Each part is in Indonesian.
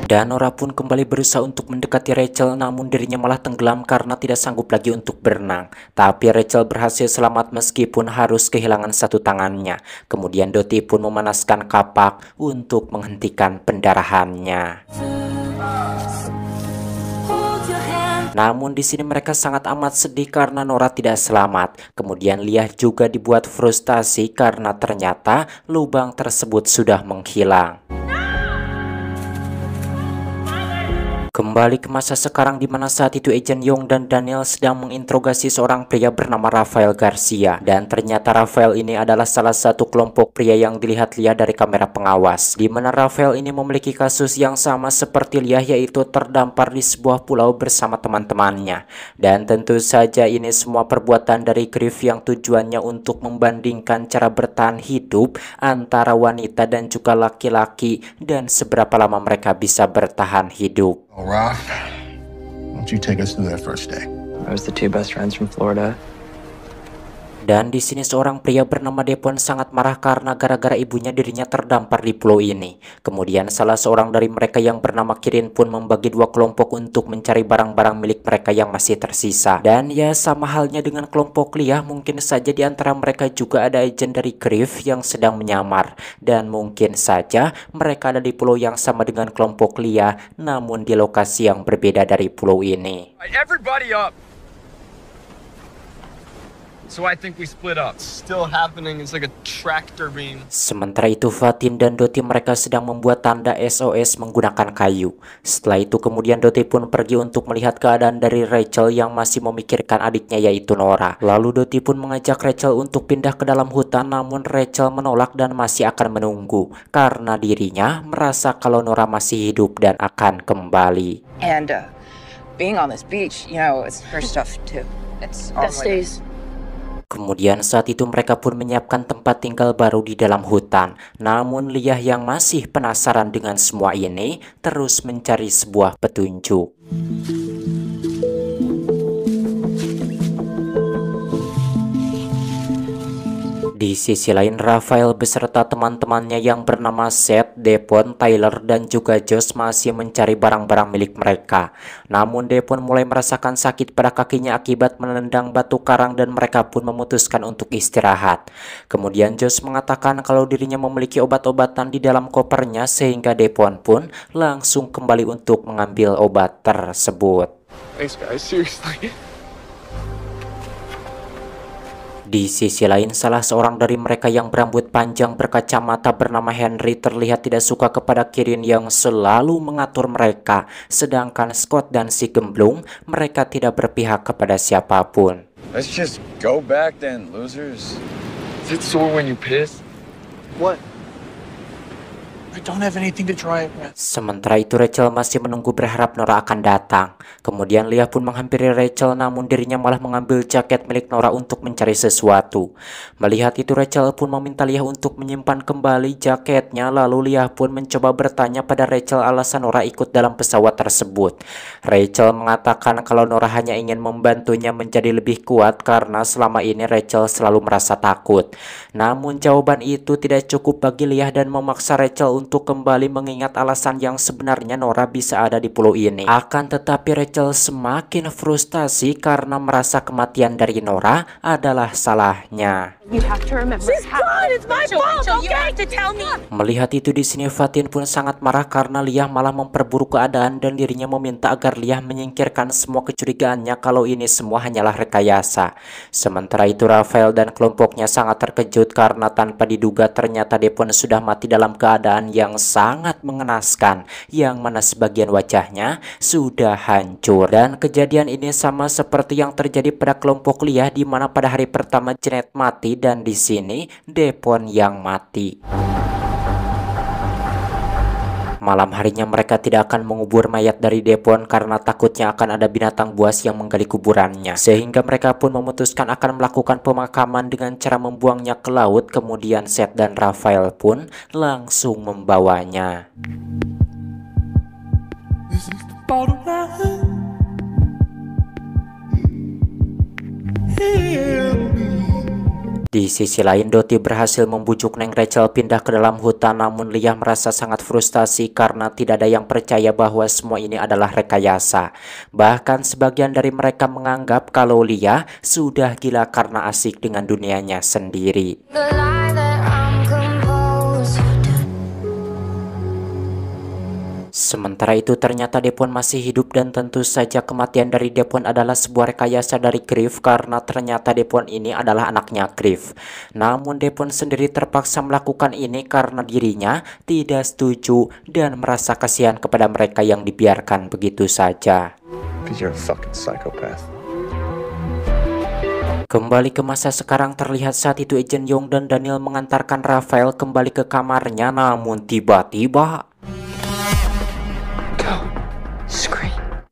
Dan Nora pun kembali berusaha untuk mendekati Rachel, namun dirinya malah tenggelam karena tidak sanggup lagi untuk berenang. Tapi Rachel berhasil selamat meskipun harus kehilangan satu tangannya. Kemudian Dottie pun memanaskan kapak untuk menghentikan pendarahannya. Namun di sini mereka sangat amat sedih karena Nora tidak selamat. Kemudian Leah juga dibuat frustasi karena ternyata lubang tersebut sudah menghilang. Kembali ke masa sekarang di mana saat itu Agent Young dan Daniel sedang menginterogasi seorang pria bernama Rafael Garcia. Dan ternyata Rafael ini adalah salah satu kelompok pria yang dilihat Leah dari kamera pengawas. Di mana Rafael ini memiliki kasus yang sama seperti Leah, yaitu terdampar di sebuah pulau bersama teman-temannya. Dan tentu saja ini semua perbuatan dari Griff yang tujuannya untuk membandingkan cara bertahan hidup antara wanita dan juga laki-laki dan seberapa lama mereka bisa bertahan hidup. Oh, Ralph, why don't you take us through that first day? I was the two best friends from Florida. Dan di sini seorang pria bernama Devon sangat marah karena gara-gara ibunya dirinya terdampar di pulau ini. Kemudian salah seorang dari mereka yang bernama Kirin pun membagi dua kelompok untuk mencari barang-barang milik mereka yang masih tersisa. Dan ya sama halnya dengan kelompok Leah, mungkin saja di antara mereka juga ada agen dari Griff yang sedang menyamar. Dan mungkin saja mereka ada di pulau yang sama dengan kelompok Leah, namun di lokasi yang berbeda dari pulau ini. Everybody up. So I think we split up. Still happening. It's like a tractor beam. Sementara itu Fatin dan Dottie mereka sedang membuat tanda SOS menggunakan kayu. Setelah itu kemudian Dottie pun pergi untuk melihat keadaan dari Rachel yang masih memikirkan adiknya yaitu Nora. Lalu Dottie pun mengajak Rachel untuk pindah ke dalam hutan, namun Rachel menolak dan masih akan menunggu karena dirinya merasa kalau Nora masih hidup dan akan kembali. And being on this beach, you know, it's her stuff too. It's all stays. Kemudian saat itu mereka pun menyiapkan tempat tinggal baru di dalam hutan. Namun Leah yang masih penasaran dengan semua ini terus mencari sebuah petunjuk. Di sisi lain, Rafael beserta teman-temannya yang bernama Seth, Devon, Tyler, dan juga Josh masih mencari barang-barang milik mereka. Namun Devon mulai merasakan sakit pada kakinya akibat menendang batu karang dan mereka pun memutuskan untuk istirahat. Kemudian Josh mengatakan kalau dirinya memiliki obat-obatan di dalam kopernya sehingga Devon pun langsung kembali untuk mengambil obat tersebut. Thanks, guys. Seriously. Di sisi lain, salah seorang dari mereka yang berambut panjang berkacamata bernama Henry terlihat tidak suka kepada Kirin yang selalu mengatur mereka. Sedangkan Scott dan si gemblung, mereka tidak berpihak kepada siapapun. Let's just go back then, losers. Is it sore when you piss? What? I don't have anything to dry it with. Sementara itu Rachel masih menunggu berharap Nora akan datang. Kemudian Leah pun menghampiri Rachel, namun dirinya malah mengambil jaket milik Nora untuk mencari sesuatu. Melihat itu Rachel pun meminta Leah untuk menyimpan kembali jaketnya. Lalu Leah pun mencoba bertanya pada Rachel alasan Nora ikut dalam pesawat tersebut. Rachel mengatakan kalau Nora hanya ingin membantunya menjadi lebih kuat karena selama ini Rachel selalu merasa takut. Namun jawaban itu tidak cukup bagi Leah dan memaksa Rachel untuk kembali mengingat alasan yang sebenarnya Nora bisa ada di pulau ini. Akan tetapi Rachel semakin frustasi karena merasa kematian dari Nora adalah salahnya. Melihat itu di sini Fatin pun sangat marah karena Leah malah memperburuk keadaan dan dirinya meminta agar Leah menyingkirkan semua kecurigaannya kalau ini semua hanyalah rekayasa. Sementara itu Rafael dan kelompoknya sangat terkejut karena tanpa diduga ternyata Devon sudah mati dalam keadaan yang sangat mengenaskan, yang mana sebagian wajahnya sudah hancur. Dan kejadian ini sama seperti yang terjadi pada kelompok Leah di mana pada hari pertama Janet mati dan di sini Devon yang mati. Malam harinya mereka tidak akan mengubur mayat dari Devon karena takutnya akan ada binatang buas yang menggali kuburannya. Sehingga mereka pun memutuskan akan melakukan pemakaman dengan cara membuangnya ke laut. Kemudian Seth dan Rafael pun langsung membawanya. Di sisi lain, Dottie berhasil membujuk Neng Rachel pindah ke dalam hutan, namun Leah merasa sangat frustasi karena tidak ada yang percaya bahwa semua ini adalah rekayasa. Bahkan sebagian dari mereka menganggap kalau Leah sudah gila karena asik dengan dunianya sendiri. Sementara itu ternyata Devon masih hidup dan tentu saja kematian dari Devon adalah sebuah rekayasa dari Griff karena ternyata Devon ini adalah anaknya Griff. Namun Devon sendiri terpaksa melakukan ini karena dirinya tidak setuju dan merasa kasihan kepada mereka yang dibiarkan begitu saja. Because you're a fucking psychopath. Kembali ke masa sekarang, terlihat saat itu Agent Young dan Daniel mengantarkan Raphael kembali ke kamarnya, namun tiba-tiba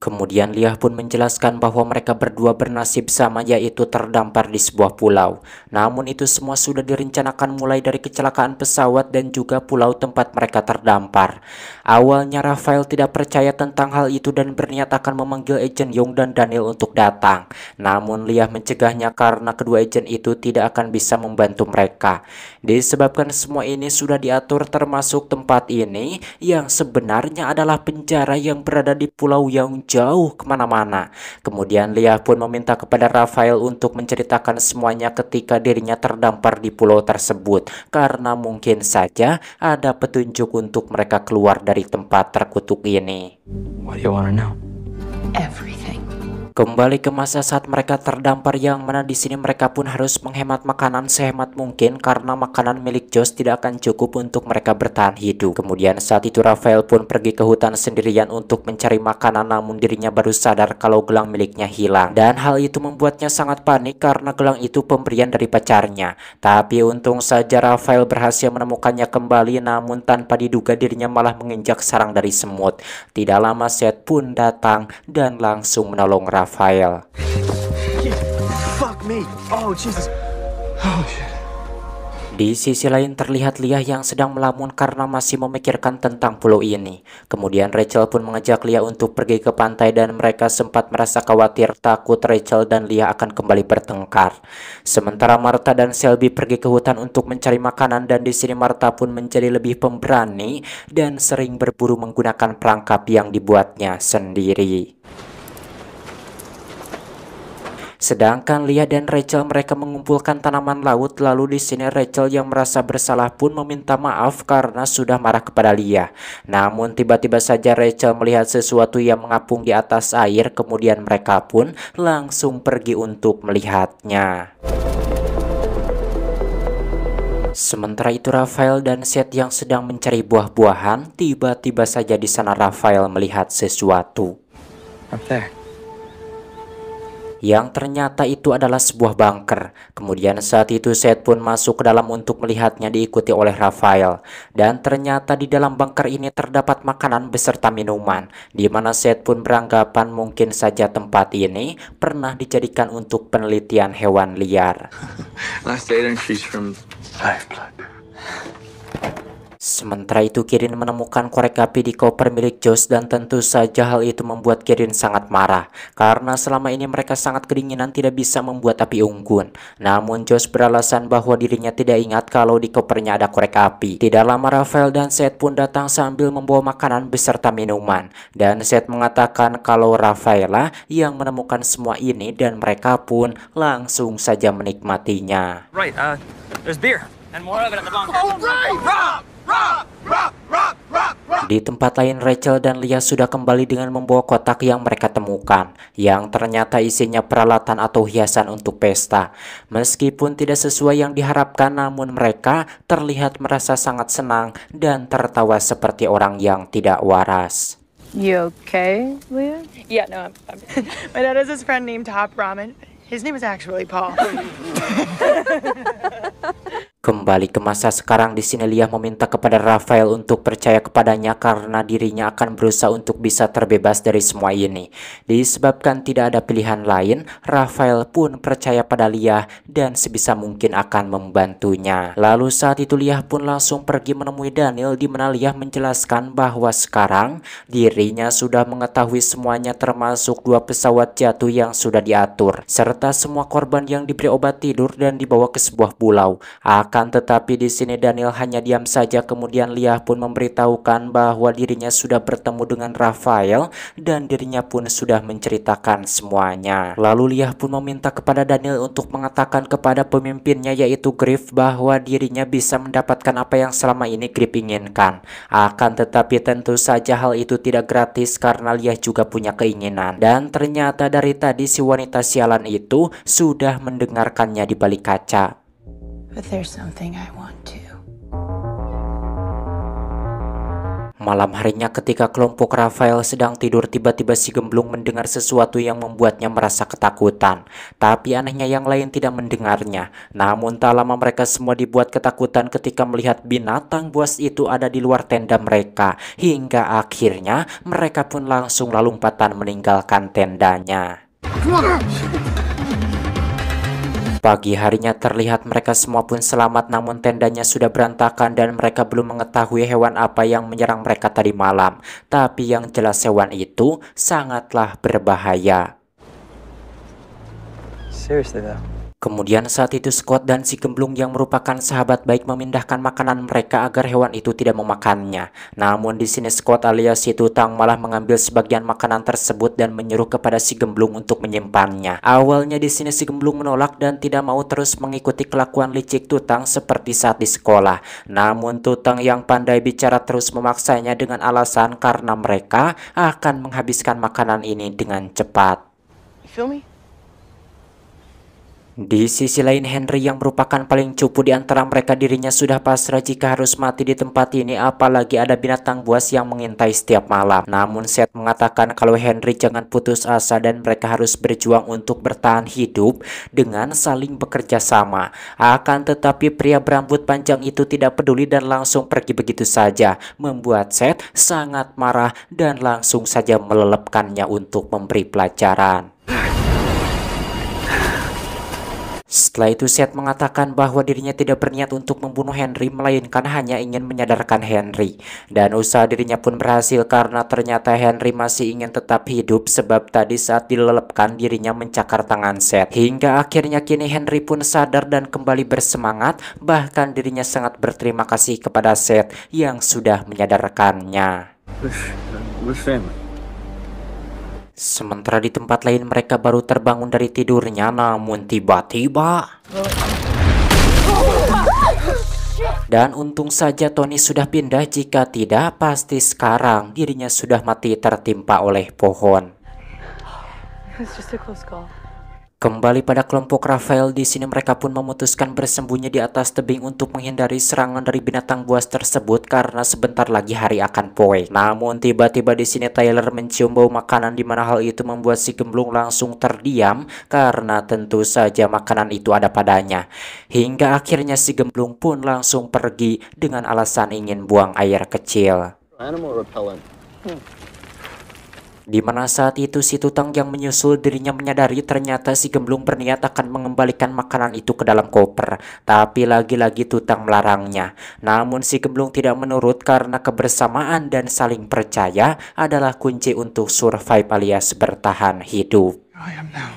kemudian Leah pun menjelaskan bahwa mereka berdua bernasib sama, yaitu terdampar di sebuah pulau. Namun itu semua sudah direncanakan mulai dari kecelakaan pesawat dan juga pulau tempat mereka terdampar. Awalnya Raphael tidak percaya tentang hal itu dan berniat akan memanggil Agent Young dan Daniel untuk datang. Namun Leah mencegahnya karena kedua agent itu tidak akan bisa membantu mereka. Disebabkan semua ini sudah diatur, termasuk tempat ini yang sebenarnya adalah penjara yang berada di pulau yang jauh kemana-mana. Kemudian Leah pun meminta kepada Raphael untuk menceritakan semuanya ketika dirinya terdampar di pulau tersebut, karena mungkin saja ada petunjuk untuk mereka keluar dari tempat terkutuk ini. What do you want to know? Everything. Kembali ke masa saat mereka terdampar, yang mana di sini mereka pun harus menghemat makanan sehemat mungkin karena makanan milik Josh tidak akan cukup untuk mereka bertahan hidup. Kemudian saat itu Raphael pun pergi ke hutan sendirian untuk mencari makanan, namun dirinya baru sadar kalau gelang miliknya hilang. Dan hal itu membuatnya sangat panik karena gelang itu pemberian dari pacarnya. Tapi untung saja Raphael berhasil menemukannya kembali, namun tanpa diduga dirinya malah menginjak sarang dari semut. Tidak lama Seth pun datang dan langsung menolong Raphael. Fuck me. Oh, Jesus. Oh, shit. Di sisi lain terlihat Leah yang sedang melamun karena masih memikirkan tentang pulau ini. Kemudian Rachel pun mengajak Leah untuk pergi ke pantai dan mereka sempat merasa khawatir, takut Rachel dan Leah akan kembali bertengkar. Sementara Martha dan Shelby pergi ke hutan untuk mencari makanan, dan di sini Martha pun menjadi lebih pemberani dan sering berburu menggunakan perangkap yang dibuatnya sendiri. Sedangkan Leah dan Rachel mereka mengumpulkan tanaman laut. Lalu di sini Rachel yang merasa bersalah pun meminta maaf karena sudah marah kepada Leah. Namun tiba-tiba saja Rachel melihat sesuatu yang mengapung di atas air. Kemudian mereka pun langsung pergi untuk melihatnya. Sementara itu Raphael dan Seth yang sedang mencari buah-buahan, tiba-tiba saja di sana Raphael melihat sesuatu. Up there. Yang ternyata itu adalah sebuah bunker. Kemudian saat itu Seth pun masuk ke dalam untuk melihatnya, diikuti oleh Raphael. Dan ternyata di dalam bunker ini terdapat makanan beserta minuman, di mana Seth pun beranggapan mungkin saja tempat ini pernah dijadikan untuk penelitian hewan liar. Last data entries from Lifeblood. Sementara itu Kirin menemukan korek api di koper milik Josh, dan tentu saja hal itu membuat Kirin sangat marah karena selama ini mereka sangat kedinginan tidak bisa membuat api unggun. Namun Josh beralasan bahwa dirinya tidak ingat kalau di kopernya ada korek api. Tidak lama Raphael dan Seth pun datang sambil membawa makanan beserta minuman, dan Seth mengatakan kalau Raphael yang menemukan semua ini dan mereka pun langsung saja menikmatinya. Right, there's beer and more of it at the bunker. Di tempat lain Rachel dan Leah sudah kembali dengan membawa kotak yang mereka temukan, yang ternyata isinya peralatan atau hiasan untuk pesta. Meskipun tidak sesuai yang diharapkan, namun mereka terlihat merasa sangat senang dan tertawa seperti orang yang tidak waras. You okay, Leah? Yeah, no, I'm My dad has this friend named Top Ramen. His name is actually Paul. Kembali ke masa sekarang, di sini Lia meminta kepada Rafael untuk percaya kepadanya karena dirinya akan berusaha untuk bisa terbebas dari semua ini. Disebabkan tidak ada pilihan lain, Rafael pun percaya pada Lia dan sebisa mungkin akan membantunya. Lalu saat itu Lia pun langsung pergi menemui Daniel, di mana Lia menjelaskan bahwa sekarang dirinya sudah mengetahui semuanya, termasuk 2 pesawat jatuh yang sudah diatur, serta semua korban yang diberi obat tidur dan dibawa ke sebuah pulau. Akan tetapi di sini Daniel hanya diam saja. Kemudian Lia pun memberitahukan bahwa dirinya sudah bertemu dengan Rafael dan dirinya pun sudah menceritakan semuanya. Lalu Lia pun meminta kepada Daniel untuk mengatakan kepada pemimpinnya yaitu Griff bahwa dirinya bisa mendapatkan apa yang selama ini Griff inginkan. Akan tetapi tentu saja hal itu tidak gratis karena Lia juga punya keinginan. Dan ternyata dari tadi si wanita sialan itu sudah mendengarkannya di balik kaca. But there's something I want to. Malam harinya ketika kelompok Rafael sedang tidur, tiba-tiba si gemblung mendengar sesuatu yang membuatnya merasa ketakutan. Tapi anehnya yang lain tidak mendengarnya. Namun tak lama mereka semua dibuat ketakutan ketika melihat binatang buas itu ada di luar tenda mereka. Hingga akhirnya mereka pun langsung lalumpatan meninggalkan tendanya. Pagi harinya terlihat mereka semua pun selamat, namun tendanya sudah berantakan dan mereka belum mengetahui hewan apa yang menyerang mereka tadi malam. Tapi yang jelas hewan itu sangatlah berbahaya. Seriously though. Kemudian saat itu Scott dan si gemblung yang merupakan sahabat baik memindahkan makanan mereka agar hewan itu tidak memakannya. Namun di sini Scott alias si Tutang malah mengambil sebagian makanan tersebut dan menyuruh kepada si gemblung untuk menyimpannya. Awalnya di sini si gemblung menolak dan tidak mau terus mengikuti kelakuan licik Tutang seperti saat di sekolah. Namun Tutang yang pandai bicara terus memaksanya dengan alasan karena mereka akan menghabiskan makanan ini dengan cepat. You feel me? Di sisi lain Henry yang merupakan paling cupu di antara mereka, dirinya sudah pasrah jika harus mati di tempat ini, apalagi ada binatang buas yang mengintai setiap malam. Namun Seth mengatakan kalau Henry jangan putus asa dan mereka harus berjuang untuk bertahan hidup dengan saling bekerja sama. Akan tetapi pria berambut panjang itu tidak peduli dan langsung pergi begitu saja, membuat Seth sangat marah dan langsung saja melelepkannya untuk memberi pelajaran. Setelah itu Seth mengatakan bahwa dirinya tidak berniat untuk membunuh Henry, melainkan hanya ingin menyadarkan Henry. Dan usaha dirinya pun berhasil karena ternyata Henry masih ingin tetap hidup, sebab tadi saat dilelepkan dirinya mencakar tangan Seth. Hingga akhirnya kini Henry pun sadar dan kembali bersemangat, bahkan dirinya sangat berterima kasih kepada Seth yang sudah menyadarkannya. We're family. Sementara di tempat lain mereka baru terbangun dari tidurnya, namun tiba-tiba dan untung saja Tony sudah pindah, jika tidak pasti sekarang dirinya sudah mati tertimpa oleh pohon. It's just a close call. Kembali pada kelompok Rafael, di sini mereka pun memutuskan bersembunyi di atas tebing untuk menghindari serangan dari binatang buas tersebut karena sebentar lagi hari akan poe. Namun tiba-tiba di sini Tyler mencium bau makanan, di mana hal itu membuat si gemblung langsung terdiam karena tentu saja makanan itu ada padanya. Hingga akhirnya si gemblung pun langsung pergi dengan alasan ingin buang air kecil. Animal repellent. Di mana saat itu si Tutang yang menyusul dirinya menyadari ternyata si gemblung berniat akan mengembalikan makanan itu ke dalam koper. Tapi lagi-lagi Tutang melarangnya. Namun si gemblung tidak menurut karena kebersamaan dan saling percaya adalah kunci untuk survive alias bertahan hidup. I am now.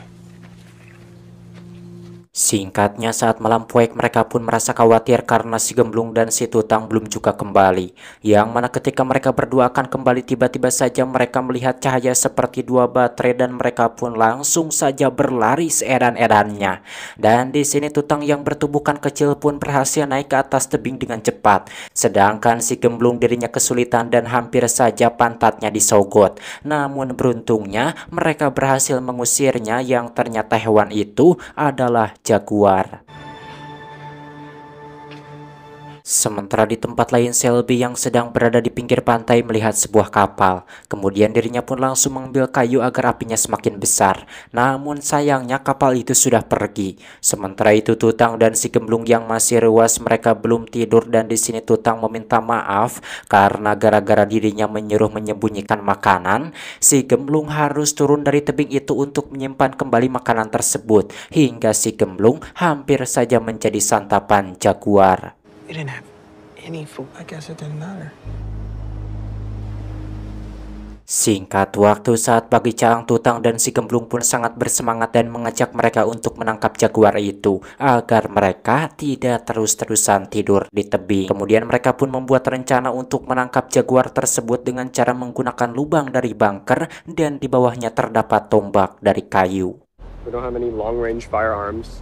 Singkatnya saat malam poek mereka pun merasa khawatir karena si gemblung dan si Tutang belum juga kembali. Yang mana ketika mereka berdua akan kembali, tiba-tiba saja mereka melihat cahaya seperti 2 baterai dan mereka pun langsung saja berlari seedan-edannya. Dan di sini Tutang yang bertubuhkan kecil pun berhasil naik ke atas tebing dengan cepat. Sedangkan si gemblung dirinya kesulitan dan hampir saja pantatnya disogot. Namun beruntungnya mereka berhasil mengusirnya, yang ternyata hewan itu adalah jaguar. Sementara di tempat lain, Selby yang sedang berada di pinggir pantai melihat sebuah kapal. Kemudian dirinya pun langsung mengambil kayu agar apinya semakin besar. Namun sayangnya kapal itu sudah pergi. Sementara itu Tutang dan si Gemblung yang masih ruas, mereka belum tidur, dan di sini Tutang meminta maaf karena gara-gara dirinya menyuruh menyembunyikan makanan, si Gemblung harus turun dari tebing itu untuk menyimpan kembali makanan tersebut hingga si Gemblung hampir saja menjadi santapan jaguar. We didn't have any food. I guess it didn't matter. Singkat waktu saat pagi Caang, Tutang dan si Gemblung pun sangat bersemangat dan mengajak mereka untuk menangkap jaguar itu agar mereka tidak terus-terusan tidur di tebing. Kemudian mereka pun membuat rencana untuk menangkap jaguar tersebut dengan cara menggunakan lubang dari bunker dan di bawahnya terdapat tombak dari kayu. We don't have any long-range firearms.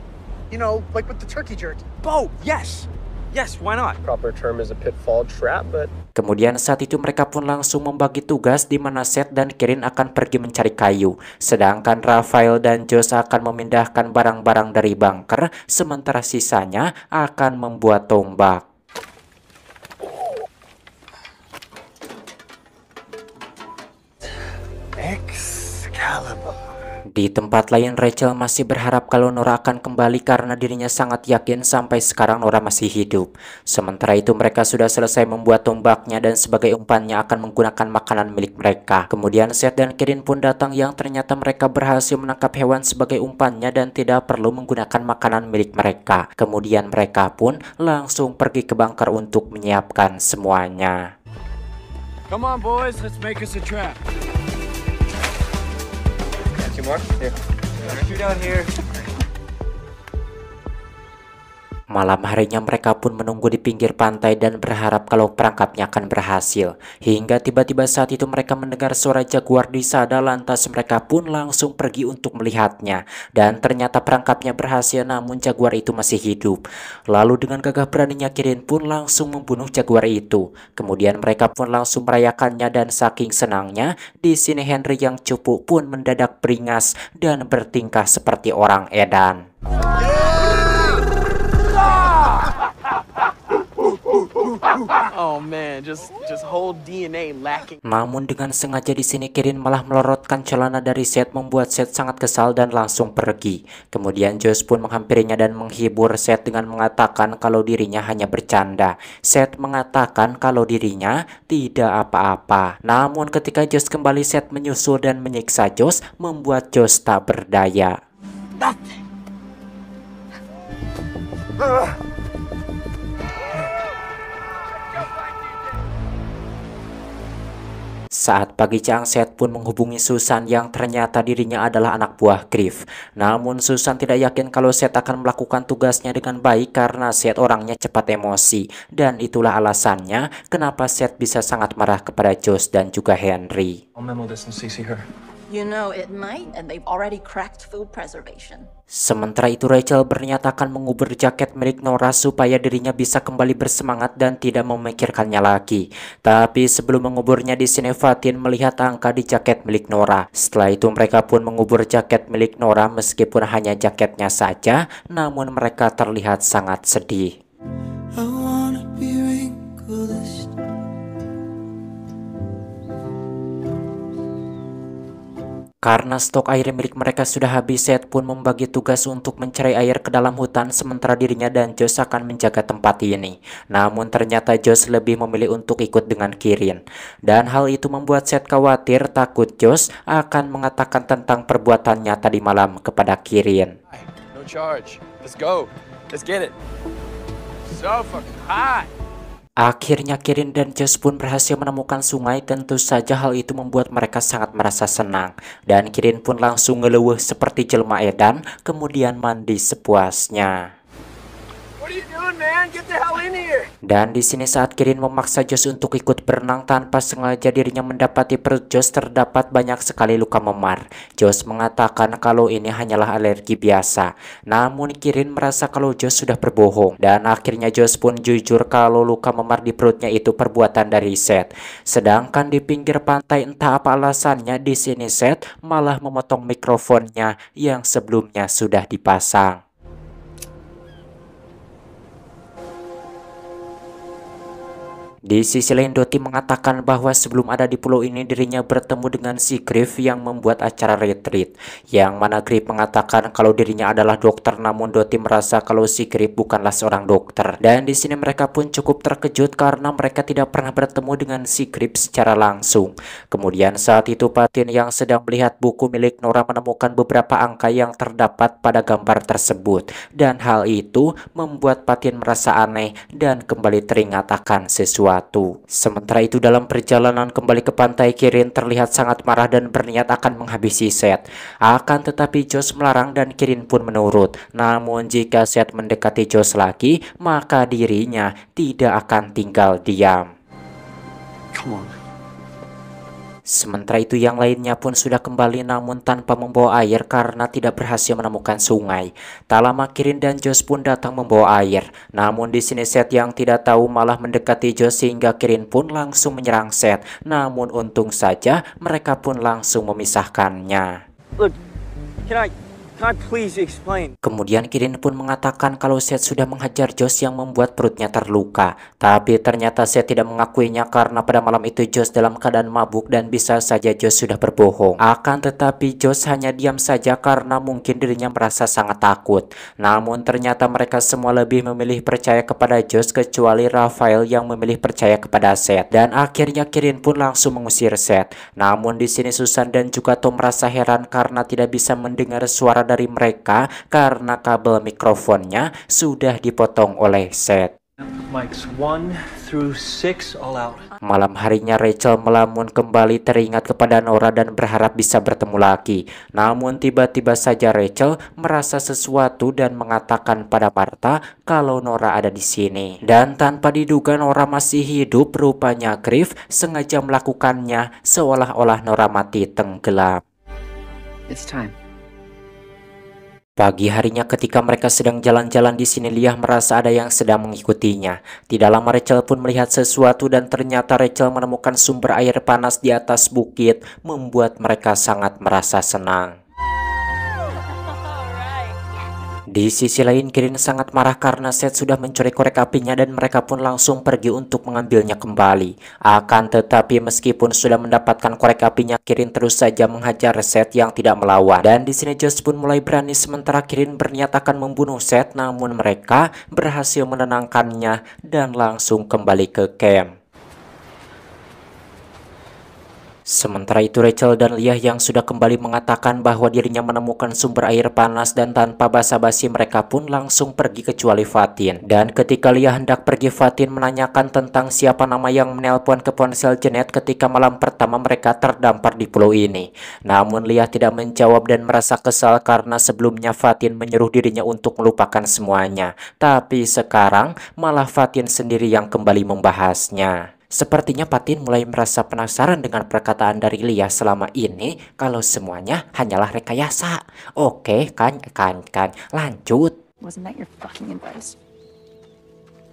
You know, like with the turkey jerky. Bo, yes! Yes, why not? Proper term is a pitfall trap, but Kemudian saat itu mereka pun langsung membagi tugas di mana Seth dan Kirin akan pergi mencari kayu, sedangkan Raphael dan Josh akan memindahkan barang-barang dari bunker, sementara sisanya akan membuat tombak. Excalibur. Di tempat lain, Rachel masih berharap kalau Nora akan kembali karena dirinya sangat yakin sampai sekarang Nora masih hidup. Sementara itu mereka sudah selesai membuat tombaknya dan sebagai umpannya akan menggunakan makanan milik mereka. Kemudian Seth dan Kirin pun datang yang ternyata mereka berhasil menangkap hewan sebagai umpannya dan tidak perlu menggunakan makanan milik mereka. Kemudian mereka pun langsung pergi ke bunker untuk menyiapkan semuanya. Come on, boys. Let's make us a trap. two more? Here. Two down here. Malam harinya mereka pun menunggu di pinggir pantai dan berharap kalau perangkapnya akan berhasil. Hingga tiba-tiba saat itu mereka mendengar suara jaguar di sana, lantas mereka pun langsung pergi untuk melihatnya. Dan ternyata perangkapnya berhasil, namun jaguar itu masih hidup. Lalu dengan gagah beraninya Kirin pun langsung membunuh jaguar itu. Kemudian mereka pun langsung merayakannya dan saking senangnya, di sini Henry yang cupu pun mendadak beringas dan bertingkah seperti orang edan. Oh man, just whole DNA lacking. Namun dengan sengaja di sini Kirin malah melorotkan celana dari Seth, membuat Seth sangat kesal dan langsung pergi. Kemudian Josh pun menghampirinya dan menghibur Seth dengan mengatakan kalau dirinya hanya bercanda. Seth mengatakan kalau dirinya tidak apa-apa. Namun ketika Josh kembali, Seth menyusul dan menyiksa Josh, membuat Josh tak berdaya. Nothing. Saat pagi Caang, Seth pun menghubungi Susan yang ternyata dirinya adalah anak buah Griff. Namun Susan tidak yakin kalau Seth akan melakukan tugasnya dengan baik karena Seth orangnya cepat emosi. Dan itulah alasannya kenapa Seth bisa sangat marah kepada Josh dan juga Henry. I'll memo this and CC her. You know it might, and they've already cracked food preservation. Sementara itu Rachel berniat akan mengubur jaket milik Nora supaya dirinya bisa kembali bersemangat dan tidak memikirkannya lagi. Tapi sebelum menguburnya, di sini Fatin melihat angka di jaket milik Nora. Setelah itu mereka pun mengubur jaket milik Nora meskipun hanya jaketnya saja, namun mereka terlihat sangat sedih. Karena stok air milik mereka sudah habis, Seth pun membagi tugas untuk mencari air ke dalam hutan, sementara dirinya dan Josh akan menjaga tempat ini. Namun ternyata Josh lebih memilih untuk ikut dengan Kirin. Dan hal itu membuat Seth khawatir, takut Josh akan mengatakan tentang perbuatannya tadi malam kepada Kirin. No charge. Let's go. Let's get it. So fucking hot. Akhirnya Kirin dan Josh pun berhasil menemukan sungai. Tentu saja hal itu membuat mereka sangat merasa senang. Dan Kirin pun langsung ngeluh seperti jelma edan, kemudian mandi sepuasnya. What are you doing, man? Get the hell in here. Dan di sini saat Kirin memaksa Josh untuk ikut berenang, tanpa sengaja dirinya mendapati perut Josh terdapat banyak sekali luka memar. Josh mengatakan kalau ini hanyalah alergi biasa. Namun Kirin merasa kalau Josh sudah berbohong. Dan akhirnya Josh pun jujur kalau luka memar di perutnya itu perbuatan dari Seth. Sedangkan di pinggir pantai, entah apa alasannya, di sini Seth malah memotong mikrofonnya yang sebelumnya sudah dipasang. Di sisi lain, Dottie mengatakan bahwa sebelum ada di pulau ini dirinya bertemu dengan si Griff yang membuat acara retreat, yang mana Griff mengatakan kalau dirinya adalah dokter, namun Dottie merasa kalau si Griff bukanlah seorang dokter. Dan di sini mereka pun cukup terkejut karena mereka tidak pernah bertemu dengan si Griff secara langsung. Kemudian saat itu Fatin yang sedang melihat buku milik Nora menemukan beberapa angka yang terdapat pada gambar tersebut, dan hal itu membuat Fatin merasa aneh dan kembali teringat akan sesuatu. Sementara itu dalam perjalanan kembali ke pantai, Kirin terlihat sangat marah dan berniat akan menghabisi Seth. Akan tetapi Josh melarang dan Kirin pun menurut. Namun jika Seth mendekati Josh lagi, maka dirinya tidak akan tinggal diam. Come on. Sementara itu yang lainnya pun sudah kembali namun tanpa membawa air karena tidak berhasil menemukan sungai. Tak lama Kirin dan Josh pun datang membawa air. Namun di sini Seth yang tidak tahu malah mendekati Josh sehingga Kirin pun langsung menyerang Seth. Namun untung saja mereka pun langsung memisahkannya. Look, can I please explain? Kemudian Kirin pun mengatakan kalau Seth sudah menghajar Josh yang membuat perutnya terluka. Tapi ternyata Seth tidak mengakuinya karena pada malam itu Josh dalam keadaan mabuk dan bisa saja Josh sudah berbohong. Akan tetapi Josh hanya diam saja karena mungkin dirinya merasa sangat takut. Namun ternyata mereka semua lebih memilih percaya kepada Josh kecuali Raphael yang memilih percaya kepada Seth. Dan akhirnya Kirin pun langsung mengusir Seth. Namun di sini Susan dan juga Tom merasa heran karena tidak bisa mendengar suara dari mereka karena kabel mikrofonnya sudah dipotong oleh Seth. Mics 1 through 6 all out. Malam harinya Rachel melamun kembali teringat kepada Nora dan berharap bisa bertemu lagi. Namun tiba-tiba saja Rachel merasa sesuatu dan mengatakan pada Martha kalau Nora ada di sini. Dan tanpa diduga Nora masih hidup, rupanya Griff sengaja melakukannya seolah-olah Nora mati tenggelam. It's time. Pagi harinya ketika mereka sedang jalan-jalan di sini, Leah merasa ada yang sedang mengikutinya. Tidak lama Rachel pun melihat sesuatu dan ternyata Rachel menemukan sumber air panas di atas bukit, membuat mereka sangat merasa senang. Di sisi lain, Kirin sangat marah karena Seth sudah mencuri korek apinya dan mereka pun langsung pergi untuk mengambilnya kembali. Akan tetapi meskipun sudah mendapatkan korek apinya, Kirin terus saja menghajar Seth yang tidak melawan. Dan di sini Josh pun mulai berani sementara Kirin berniat akan membunuh Seth, namun mereka berhasil menenangkannya dan langsung kembali ke camp. Sementara itu Rachel dan Leah yang sudah kembali mengatakan bahwa dirinya menemukan sumber air panas dan tanpa basa-basi mereka pun langsung pergi kecuali Fatin. Dan ketika Leah hendak pergi, Fatin menanyakan tentang siapa nama yang menelpon ke ponsel Janet ketika malam pertama mereka terdampar di pulau ini. Namun Leah tidak menjawab dan merasa kesal karena sebelumnya Fatin menyuruh dirinya untuk melupakan semuanya. Tapi sekarang malah Fatin sendiri yang kembali membahasnya. Sepertinya Fatin mulai merasa penasaran dengan perkataan dari Leah selama ini kalau semuanya hanyalah rekayasa. Oke, kan, lanjut. Wasn't that your fucking advice?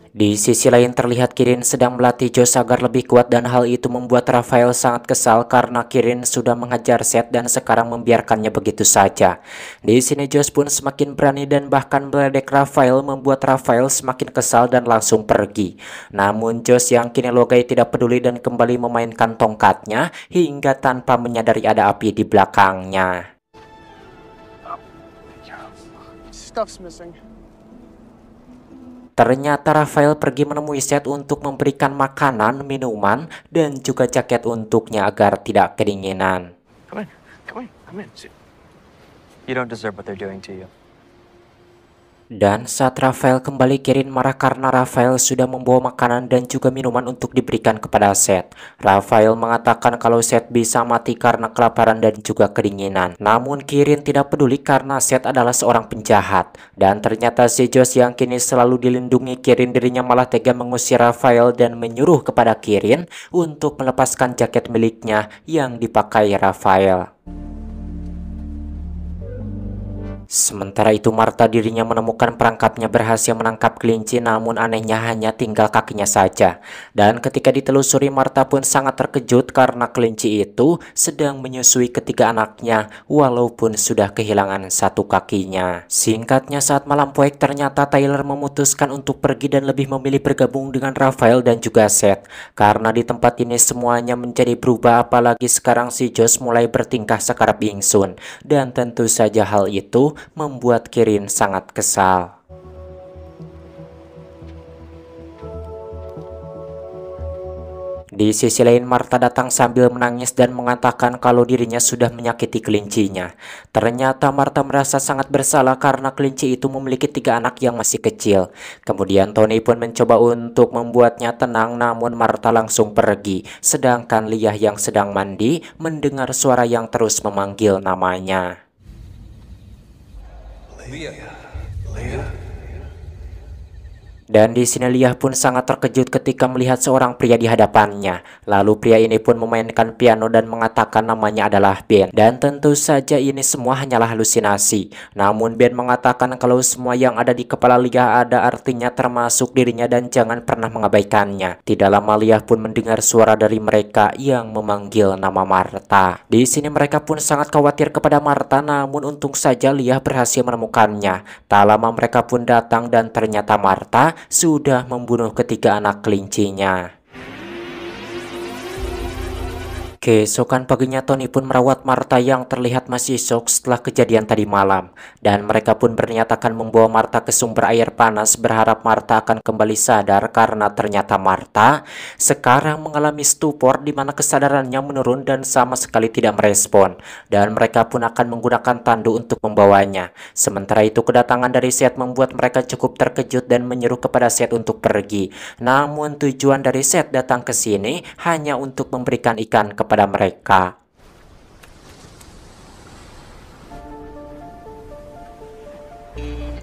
Di sisi lain terlihat Kirin sedang melatih Josh agar lebih kuat dan hal itu membuat Raphael sangat kesal karena Kirin sudah menghajar Seth dan sekarang membiarkannya begitu saja. Di sini Josh pun semakin berani dan bahkan meledek Raphael, membuat Raphael semakin kesal dan langsung pergi. Namun Josh yang kini logai tidak peduli dan kembali memainkan tongkatnya hingga tanpa menyadari ada api di belakangnya. Stuff's missing. Ternyata Raphael pergi menemui Seth untuk memberikan makanan, minuman, dan juga jaket untuknya agar tidak kedinginan. Come in, come in. You don't deserve what they're doing to you. Dan saat Raphael kembali, Kirin marah karena Raphael sudah membawa makanan dan juga minuman untuk diberikan kepada Seth. Raphael mengatakan kalau Seth bisa mati karena kelaparan dan juga kedinginan. Namun Kirin tidak peduli karena Seth adalah seorang penjahat. Dan ternyata si Josh yang kini selalu dilindungi Kirin, dirinya malah tega mengusir Raphael dan menyuruh kepada Kirin untuk melepaskan jaket miliknya yang dipakai Raphael. Sementara itu Martha dirinya menemukan perangkapnya berhasil menangkap kelinci, namun anehnya hanya tinggal kakinya saja. Dan ketika ditelusuri, Martha pun sangat terkejut karena kelinci itu sedang menyusui ketiga anaknya walaupun sudah kehilangan satu kakinya. Singkatnya, saat malam poek ternyata Tyler memutuskan untuk pergi dan lebih memilih bergabung dengan Rafael dan juga Seth. Karena di tempat ini semuanya menjadi berubah, apalagi sekarang si Josh mulai bertingkah sekarang bingsun. Dan tentu saja hal itu membuat Kirin sangat kesal. Di sisi lain, Martha datang sambil menangis dan mengatakan kalau dirinya sudah menyakiti kelincinya. Ternyata Martha merasa sangat bersalah karena kelinci itu memiliki 3 anak yang masih kecil. Kemudian Tony pun mencoba untuk membuatnya tenang, namun Martha langsung pergi. Sedangkan Leah yang sedang mandi mendengar suara yang terus memanggil namanya. Dan di sini Leah pun sangat terkejut ketika melihat seorang pria di hadapannya. Lalu pria ini pun memainkan piano dan mengatakan namanya adalah Ben. Dan tentu saja ini semua hanyalah halusinasi. Namun Ben mengatakan kalau semua yang ada di kepala Leah ada artinya, termasuk dirinya, dan jangan pernah mengabaikannya. Tidak lama Leah pun mendengar suara dari mereka yang memanggil nama Martha. Di sini mereka pun sangat khawatir kepada Martha, namun untung saja Leah berhasil menemukannya. Tak lama mereka pun datang dan ternyata Martha sudah membunuh ketiga anak kelincinya. Keesokan paginya Tony pun merawat Martha yang terlihat masih shock setelah kejadian tadi malam. Dan mereka pun berniat akan membawa Martha ke sumber air panas, berharap Martha akan kembali sadar karena ternyata Martha sekarang mengalami stupor di mana kesadarannya menurun dan sama sekali tidak merespon. Dan mereka pun akan menggunakan tandu untuk membawanya. Sementara itu kedatangan dari Seth membuat mereka cukup terkejut dan menyeru kepada Seth untuk pergi. Namun tujuan dari Seth datang ke sini hanya untuk memberikan ikan kepada mereka.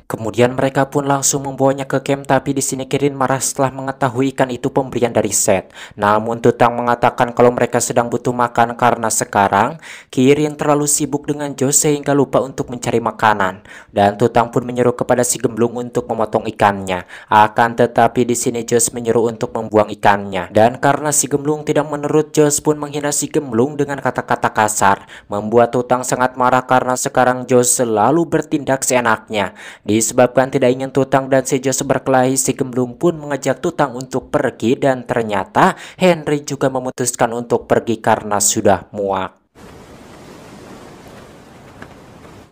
Kemudian mereka pun langsung membawanya ke camp, tapi di sini Kirin marah setelah mengetahui ikan itu pemberian dari Seth. Namun Tutang mengatakan kalau mereka sedang butuh makan karena sekarang Kirin terlalu sibuk dengan Josh sehingga lupa untuk mencari makanan. Dan Tutang pun menyuruh kepada si gemblung untuk memotong ikannya. Akan tetapi di sini Josh menyuruh untuk membuang ikannya. Dan karena si gemblung tidak menurut, Josh pun menghina si gemblung dengan kata-kata kasar, membuat Tutang sangat marah karena sekarang Josh selalu bertindak seenaknya. Disebabkan tidak ingin Tutang dan si Josh berkelahi, si gemblung pun mengajak Tutang untuk pergi dan ternyata Henry juga memutuskan untuk pergi karena sudah muak.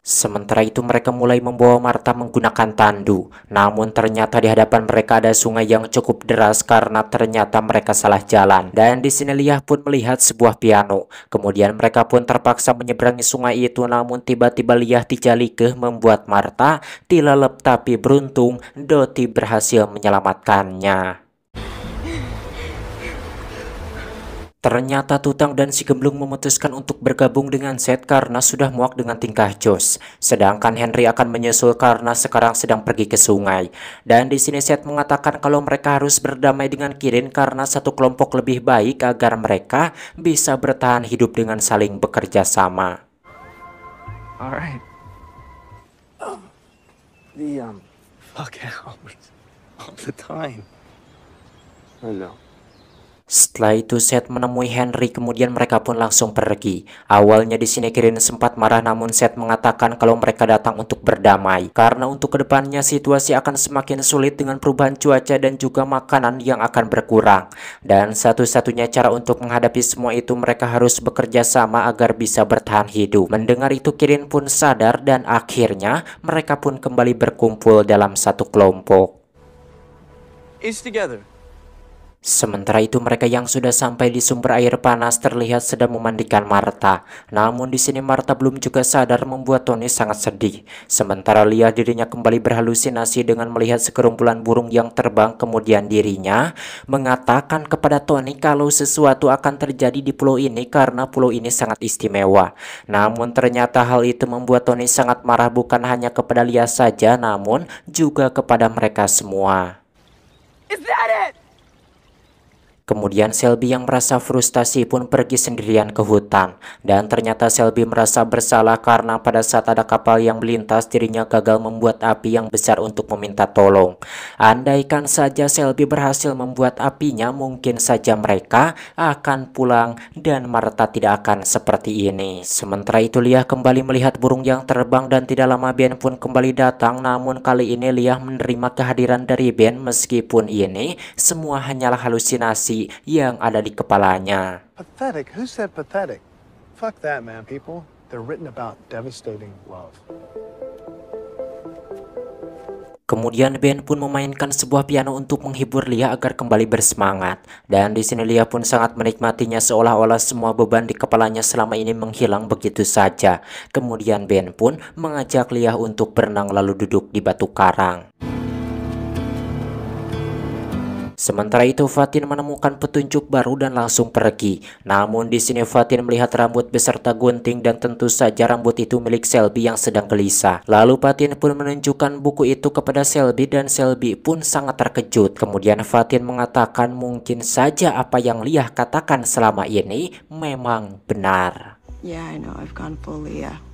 Sementara itu mereka mulai membawa Martha menggunakan tandu. Namun ternyata di hadapan mereka ada sungai yang cukup deras karena ternyata mereka salah jalan. Dan di sini Leah pun melihat sebuah piano. Kemudian mereka pun terpaksa menyeberangi sungai itu, namun tiba-tiba Leah dijalike membuat Martha tilalap, tapi beruntung Dottie berhasil menyelamatkannya. Ternyata Tutang dan si gemblung memutuskan untuk bergabung dengan Seth karena sudah muak dengan tingkah Josh. Sedangkan Henry akan menyusul karena sekarang sedang pergi ke sungai. Dan di sini Seth mengatakan kalau mereka harus berdamai dengan Kirin karena satu kelompok lebih baik agar mereka bisa bertahan hidup dengan saling bekerja sama. Alright. Fuck out all the time. I know. Setelah itu Seth menemui Henry, kemudian mereka pun langsung pergi. Awalnya di sini Kirin sempat marah, namun Seth mengatakan kalau mereka datang untuk berdamai karena untuk kedepannya situasi akan semakin sulit dengan perubahan cuaca dan juga makanan yang akan berkurang. Dan satu-satunya cara untuk menghadapi semua itu mereka harus bekerja sama agar bisa bertahan hidup. Mendengar itu Kirin pun sadar dan akhirnya mereka pun kembali berkumpul dalam satu kelompok. It's together. Sementara itu mereka yang sudah sampai di sumber air panas terlihat sedang memandikan Martha. Namun di sini Martha belum juga sadar, membuat Tony sangat sedih. Sementara Leah dirinya kembali berhalusinasi dengan melihat segerombolan burung yang terbang. Kemudian dirinya mengatakan kepada Tony kalau sesuatu akan terjadi di pulau ini karena pulau ini sangat istimewa. Namun ternyata hal itu membuat Tony sangat marah, bukan hanya kepada Leah saja namun juga kepada mereka semua. Is that it? Kemudian Shelby yang merasa frustasi pun pergi sendirian ke hutan. Dan ternyata Shelby merasa bersalah karena pada saat ada kapal yang melintas dirinya gagal membuat api yang besar untuk meminta tolong. Andaikan saja Shelby berhasil membuat apinya, mungkin saja mereka akan pulang dan Martha tidak akan seperti ini. Sementara itu Leah kembali melihat burung yang terbang dan tidak lama Ben pun kembali datang. Namun kali ini Leah menerima kehadiran dari Ben meskipun ini semua hanyalah halusinasi yang ada di kepalanya. Pathetic? Who said pathetic? Fuck that, man, people. They're written about devastating love. Kemudian Ben pun memainkan sebuah piano untuk menghibur Leah agar kembali bersemangat. Dan di sini Leah pun sangat menikmatinya seolah-olah semua beban di kepalanya selama ini menghilang begitu saja. Kemudian Ben pun mengajak Leah untuk berenang lalu duduk di batu karang. Sementara itu Fatin menemukan petunjuk baru dan langsung pergi. Namun di sini Fatin melihat rambut beserta gunting dan tentu saja rambut itu milik Shelby yang sedang gelisah. Lalu Fatin pun menunjukkan buku itu kepada Shelby dan Shelby pun sangat terkejut. Kemudian Fatin mengatakan mungkin saja apa yang Leah katakan selama ini memang benar. Yeah, I know. I've gone full Leah.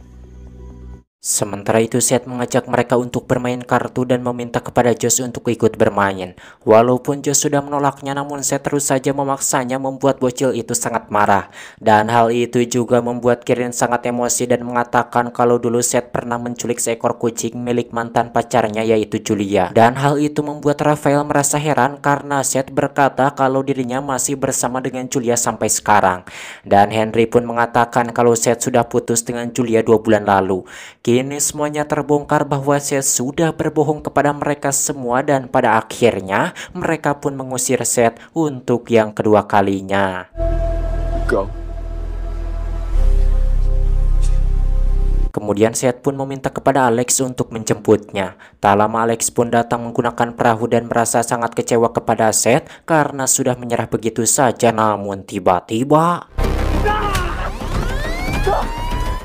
Sementara itu Seth mengajak mereka untuk bermain kartu dan meminta kepada Josh untuk ikut bermain. Walaupun Josh sudah menolaknya, namun Seth terus saja memaksanya, membuat bocil itu sangat marah. Dan hal itu juga membuat Kirin sangat emosi dan mengatakan kalau dulu Seth pernah menculik seekor kucing milik mantan pacarnya yaitu Julia. Dan hal itu membuat Raphael merasa heran karena Seth berkata kalau dirinya masih bersama dengan Julia sampai sekarang. Dan Henry pun mengatakan kalau Seth sudah putus dengan Julia 2 bulan lalu. Kini semuanya terbongkar bahwa Seth sudah berbohong kepada mereka semua dan pada akhirnya mereka pun mengusir Seth untuk yang kedua kalinya. Go. Kemudian Seth pun meminta kepada Alex untuk menjemputnya. Tak lama Alex pun datang menggunakan perahu dan merasa sangat kecewa kepada Seth karena sudah menyerah begitu saja. Namun tiba-tiba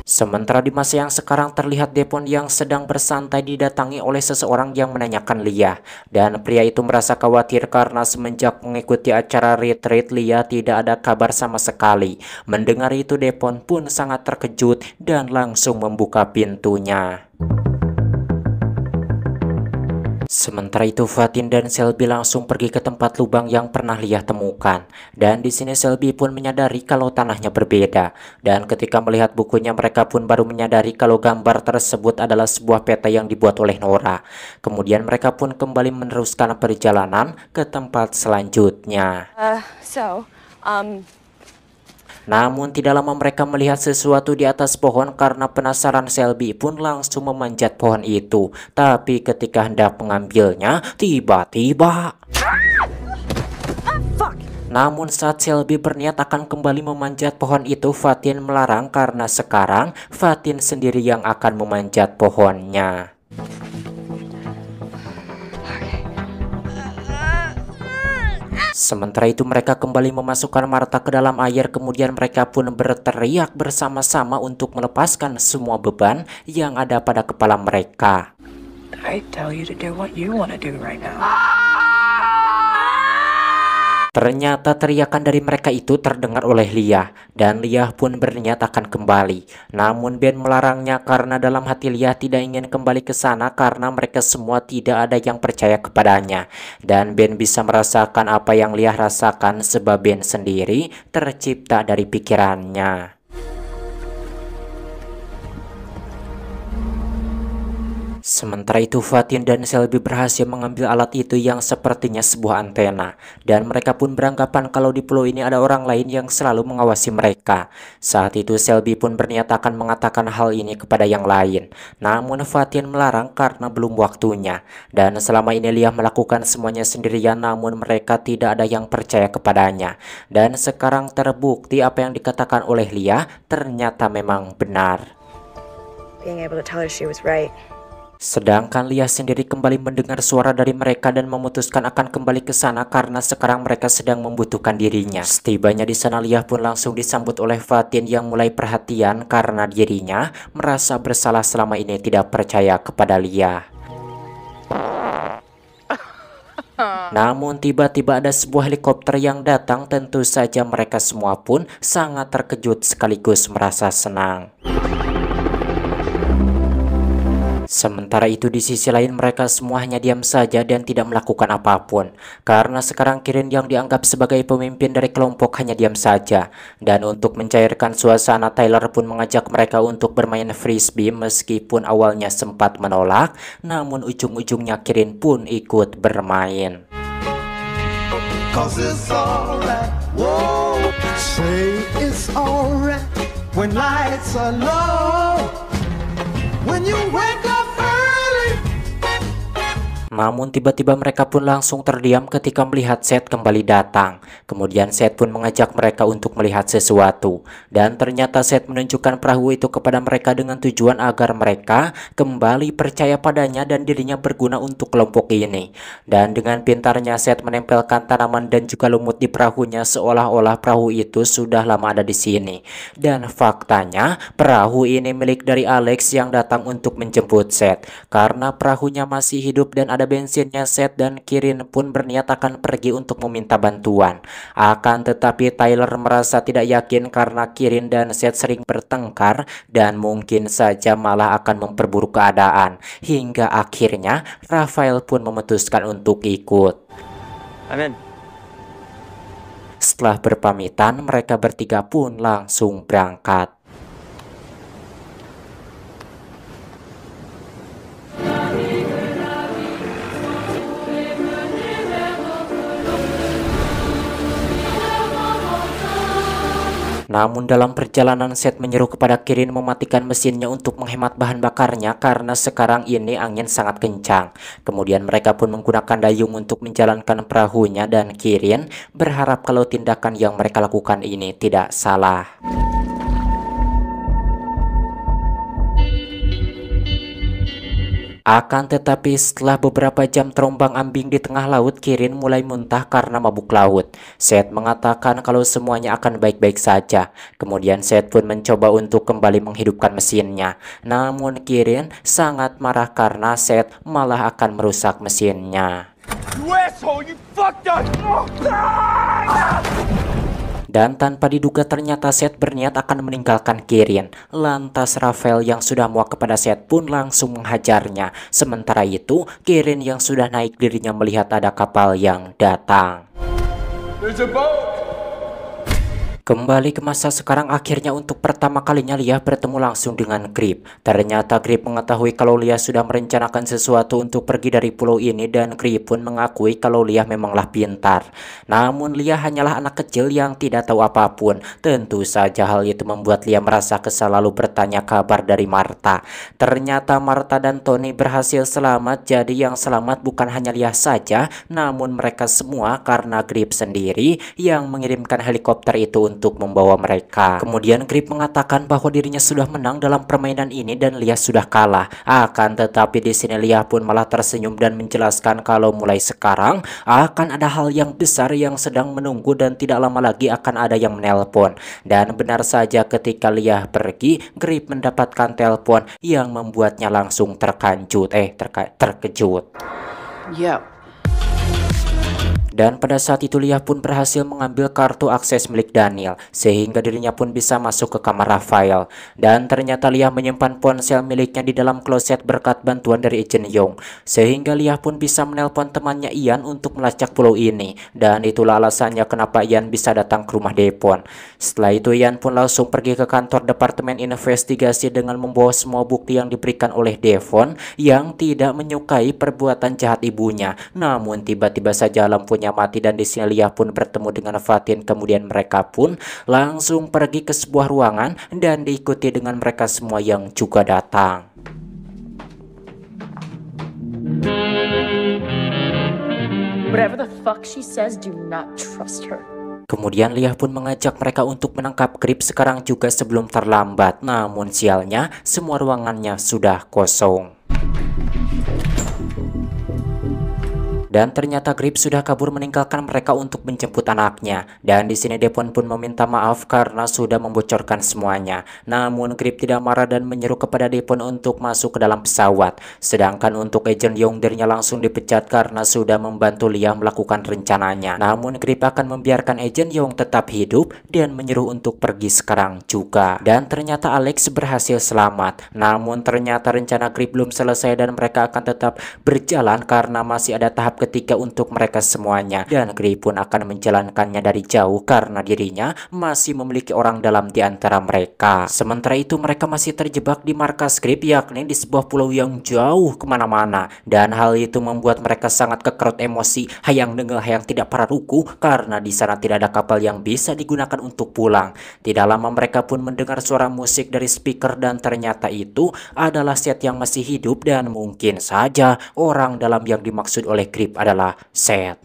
sementara di masa yang sekarang terlihat Devon yang sedang bersantai didatangi oleh seseorang yang menanyakan Leah. Dan pria itu merasa khawatir karena semenjak mengikuti acara retreat Leah tidak ada kabar sama sekali. Mendengar itu Devon pun sangat terkejut dan langsung membuka pintunya. Sementara itu Fatin dan Shelby langsung pergi ke tempat lubang yang pernah Leah temukan. Dan di sini Shelby pun menyadari kalau tanahnya berbeda. Dan ketika melihat bukunya mereka pun baru menyadari kalau gambar tersebut adalah sebuah peta yang dibuat oleh Nora. Kemudian mereka pun kembali meneruskan perjalanan ke tempat selanjutnya. Namun tidak lama mereka melihat sesuatu di atas pohon karena penasaran Shelby pun langsung memanjat pohon itu. Tapi ketika hendak mengambilnya, tiba-tiba namun saat Shelby berniat akan kembali memanjat pohon itu, Fatin melarang karena sekarang Fatin sendiri yang akan memanjat pohonnya. Sementara itu mereka kembali memasukkan Martha ke dalam air. Kemudian mereka pun berteriak bersama-sama untuk melepaskan semua beban yang ada pada kepala mereka. I tell you to do what you want to do right now. Ternyata teriakan dari mereka itu terdengar oleh Leah, dan Leah pun berniat akan kembali. Namun Ben melarangnya karena dalam hati Leah tidak ingin kembali ke sana karena mereka semua tidak ada yang percaya kepadanya. Dan Ben bisa merasakan apa yang Leah rasakan sebab Ben sendiri tercipta dari pikirannya. Sementara itu Fatin dan Shelby berhasil mengambil alat itu yang sepertinya sebuah antena. Dan mereka pun beranggapan kalau di pulau ini ada orang lain yang selalu mengawasi mereka. Saat itu Shelby pun berniat akan mengatakan hal ini kepada yang lain. Namun Fatin melarang karena belum waktunya. Dan selama ini Leah melakukan semuanya sendirian, namun mereka tidak ada yang percaya kepadanya. Dan sekarang terbukti apa yang dikatakan oleh Leah ternyata memang benar. Being able to tell her she was right. Sedangkan Leah sendiri kembali mendengar suara dari mereka dan memutuskan akan kembali ke sana karena sekarang mereka sedang membutuhkan dirinya. Setibanya di sana Leah pun langsung disambut oleh Fatin yang mulai perhatian karena dirinya merasa bersalah selama ini tidak percaya kepada Leah. Namun tiba-tiba ada sebuah helikopter yang datang. Tentu saja mereka semua pun sangat terkejut sekaligus merasa senang. Sementara itu di sisi lain mereka semua hanya diam saja dan tidak melakukan apapun. Karena sekarang Kirin yang dianggap sebagai pemimpin dari kelompok hanya diam saja. Dan untuk mencairkan suasana, Tyler pun mengajak mereka untuk bermain frisbee meskipun awalnya sempat menolak. Namun ujung-ujungnya Kirin pun ikut bermain. Cause it's alright, whoa. Say it's alright when lights are low, when you wake up early. Namun tiba-tiba mereka pun langsung terdiam ketika melihat Seth kembali datang. Kemudian Seth pun mengajak mereka untuk melihat sesuatu. Dan ternyata Seth menunjukkan perahu itu kepada mereka dengan tujuan agar mereka kembali percaya padanya dan dirinya berguna untuk kelompok ini. Dan dengan pintarnya Seth menempelkan tanaman dan juga lumut di perahunya seolah-olah perahu itu sudah lama ada di sini. Dan faktanya perahu ini milik dari Alex yang datang untuk menjemput Seth. Karena perahunya masih hidup dan ada bensinnya, Seth dan Kirin pun berniat akan pergi untuk meminta bantuan. Akan tetapi Tyler merasa tidak yakin karena Kirin dan Seth sering bertengkar dan mungkin saja malah akan memperburuk keadaan. Hingga akhirnya Rafael pun memutuskan untuk ikut. I'm in. Setelah berpamitan, mereka bertiga pun langsung berangkat. Namun dalam perjalanan Seth menyeru kepada Kirin mematikan mesinnya untuk menghemat bahan bakarnya karena sekarang ini angin sangat kencang. Kemudian mereka pun menggunakan dayung untuk menjalankan perahunya dan Kirin berharap kalau tindakan yang mereka lakukan ini tidak salah. Akan tetapi setelah beberapa jam terombang-ambing di tengah laut, Kirin mulai muntah karena mabuk laut. Seth mengatakan kalau semuanya akan baik-baik saja. Kemudian Seth pun mencoba untuk kembali menghidupkan mesinnya. Namun Kirin sangat marah karena Seth malah akan merusak mesinnya. You asshole, you fucked up! Oh, God! Dan tanpa diduga ternyata Seth berniat akan meninggalkan Kirin. Lantas Rafael yang sudah muak kepada Seth pun langsung menghajarnya. Sementara itu Kirin yang sudah naik dirinya melihat ada kapal yang datang. There's a boat! Kembali ke masa sekarang, akhirnya untuk pertama kalinya Leah bertemu langsung dengan Grip. Ternyata Grip mengetahui kalau Leah sudah merencanakan sesuatu untuk pergi dari pulau ini dan Grip pun mengakui kalau Leah memanglah pintar. Namun Leah hanyalah anak kecil yang tidak tahu apapun. Tentu saja hal itu membuat Leah merasa kesal lalu bertanya kabar dari Martha. Ternyata Martha dan Tony berhasil selamat, jadi yang selamat bukan hanya Leah saja, namun mereka semua karena Grip sendiri yang mengirimkan helikopter itu untuk membawa mereka. Kemudian Grip mengatakan bahwa dirinya sudah menang dalam permainan ini dan Leah sudah kalah. Akan tetapi di sini Leah pun malah tersenyum dan menjelaskan kalau mulai sekarang akan ada hal yang besar yang sedang menunggu dan tidak lama lagi akan ada yang menelpon. Dan benar saja ketika Leah pergi, Grip mendapatkan telepon yang membuatnya langsung terkejut. Yo. Dan pada saat itu Leah pun berhasil mengambil kartu akses milik Daniel sehingga dirinya pun bisa masuk ke kamar Rafael. Dan ternyata Leah menyimpan ponsel miliknya di dalam kloset berkat bantuan dari Agent Young, sehingga Leah pun bisa menelpon temannya Ian untuk melacak pulau ini. Dan itulah alasannya kenapa Ian bisa datang ke rumah Devon. Setelah itu Ian pun langsung pergi ke kantor departemen investigasi dengan membawa semua bukti yang diberikan oleh Devon yang tidak menyukai perbuatan jahat ibunya. Namun tiba-tiba saja lampunya mati dan di sini Leah pun bertemu dengan Fatin. Kemudian mereka pun langsung pergi ke sebuah ruangan dan diikuti dengan mereka semua yang juga datang. Whatever the fuck she says, do not trust her. Kemudian Leah pun mengajak mereka untuk menangkap Grip sekarang juga sebelum terlambat. Namun sialnya semua ruangannya sudah kosong. Dan ternyata Grip sudah kabur meninggalkan mereka untuk menjemput anaknya. Dan di sini Devon pun meminta maaf karena sudah membocorkan semuanya. Namun Grip tidak marah dan menyeru kepada Devon untuk masuk ke dalam pesawat. Sedangkan untuk Agent Young, dirinya langsung dipecat karena sudah membantu Leah melakukan rencananya. Namun Grip akan membiarkan Agent Young tetap hidup dan menyuruh untuk pergi sekarang juga. Dan ternyata Alex berhasil selamat. Namun ternyata rencana Grip belum selesai dan mereka akan tetap berjalan karena masih ada tahap ketiga untuk mereka semuanya. Dan Grip pun akan menjalankannya dari jauh karena dirinya masih memiliki orang dalam di antara mereka. Sementara itu mereka masih terjebak di markas Grip, yakni di sebuah pulau yang jauh kemana-mana. Dan hal itu membuat mereka sangat kekerut emosi, hayang dengar hayang tidak para ruku, karena di sana tidak ada kapal yang bisa digunakan untuk pulang. Tidak lama mereka pun mendengar suara musik dari speaker dan ternyata itu adalah Seth yang masih hidup dan mungkin saja orang dalam yang dimaksud oleh Grip adalah Seth.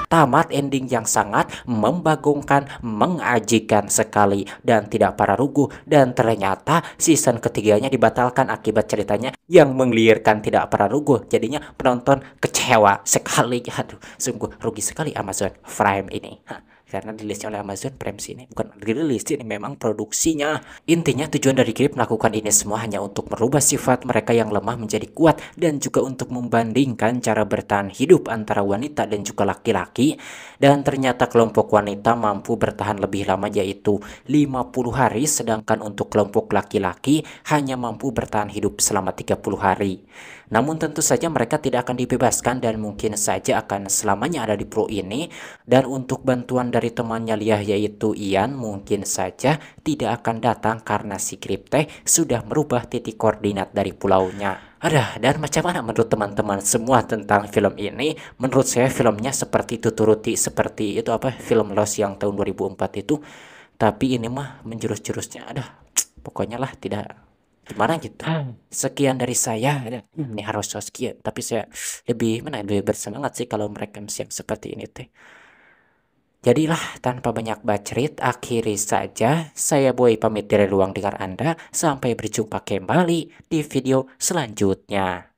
Tamat ending yang sangat membagongkan, mengajikan sekali dan tidak para rugu. Dan ternyata season ketiganya dibatalkan akibat ceritanya yang menggeliarkan tidak para rugu. Jadinya penonton kecewa sekali. Aduh, sungguh rugi sekali Amazon Prime ini. Karena dirilisnya oleh Amazon Prime sini, bukan dirilis, ini memang produksinya. Intinya tujuan dari Grip melakukan ini semua hanya untuk merubah sifat mereka yang lemah menjadi kuat, dan juga untuk membandingkan cara bertahan hidup antara wanita dan juga laki-laki. Dan ternyata kelompok wanita mampu bertahan lebih lama, yaitu 50 hari, sedangkan untuk kelompok laki-laki hanya mampu bertahan hidup selama 30 hari. Namun tentu saja mereka tidak akan dibebaskan dan mungkin saja akan selamanya ada di pulau ini. Dan untuk bantuan dari temannya Leah yaitu Ian mungkin saja tidak akan datang karena si Grip teh sudah merubah titik koordinat dari pulaunya. Dan macam mana menurut teman-teman semua tentang film ini? Menurut saya filmnya seperti tuturuti seperti itu film Lost yang tahun 2004 itu. Tapi ini mah menjurus-jurusnya pokoknya lah tidak gimana gitu. Sekian dari saya. Ini harus sekian, tapi saya lebih bersemangat sih kalau mereka yang seperti ini teh. Jadilah tanpa banyak bacrit, akhiri saja saya Boy pamit dari ruang dengar Anda. Sampai berjumpa kembali di video selanjutnya.